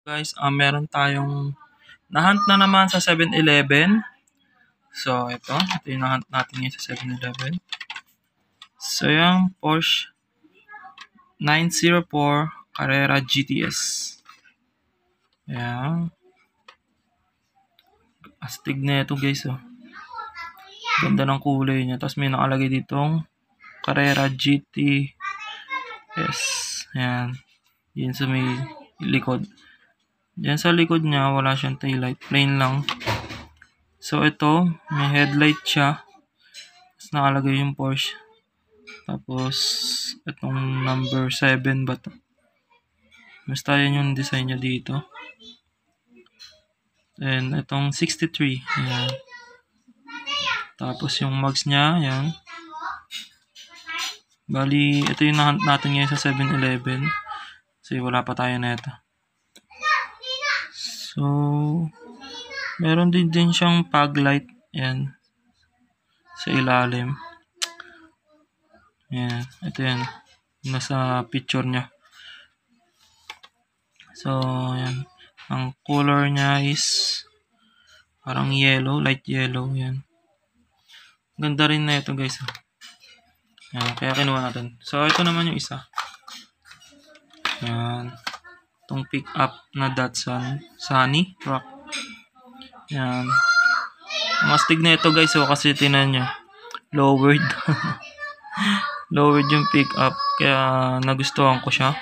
Guys, meron tayong nahunt na naman sa 7-Eleven. So, ito yung nahunt natin ngayon sa 7-Eleven. So, yung Porsche 904 Carrera GTS. Ayan. Astig na ito guys, oh. Ganda ng kulay niya. Tapos may nakalagay ditong Carrera GTS. Ayan. Yan sa may likod. Diyan sa likod niya, wala siyang taillight. Plain lang. So, ito, may headlight siya. Tapos nakalagay yung Porsche. Tapos, itong number 7 ba ito? Basta yun yung design niya dito. And, itong 63. Ayan. Tapos, yung mugs niya, ayan. Bali, ito yung nahunt natin ngayon sa 7-Eleven. Kasi wala pa tayo na ito. So, meron din siyang fog light. Yan. Sa ilalim. Yan. Ito yan. Nasa picture niya. So, yan. Ang color niya is parang yellow. Light yellow. Yan. Ganda rin na ito guys. Yan. Kaya kinuha natin. So, ito naman yung isa. Yan. Itong pick up na Datsun Sunny Rock. Yan. Mastig na ito guys. So, kasi tinan nyo. Lowered. Lowered yung pick up. Kaya nagustuhan ko siya.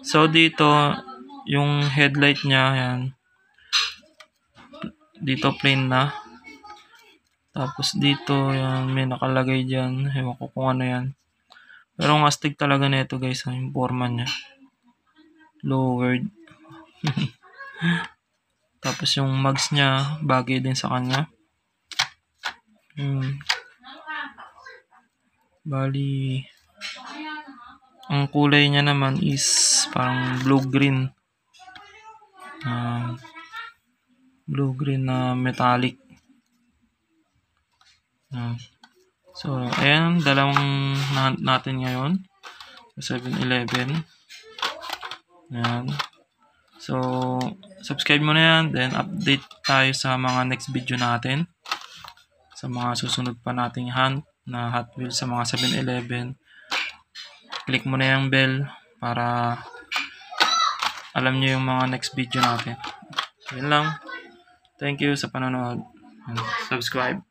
So, dito, yung headlight niya, yan. Dito plain na. Tapos dito, yan, may nakalagay dyan. Ewan ko kung ano yan. Pero ang astig talaga na ito guys. Yung forma niya. Lowered. Tapos yung mugs niya, bagay din sa kanya. Bali, ang kulay niya naman is parang blue-green. Blue-green na metallic. So, ayan, dalawang nahunt natin ngayon sa 7-Eleven. Ayan. So, subscribe mo na yan. Then, update tayo sa mga next video natin. Sa mga susunod pa nating hunt na Hot Wheels sa mga 7-Eleven. Click mo na yung bell para alam nyo yung mga next video natin. Yun lang. Thank you sa panonood. Subscribe.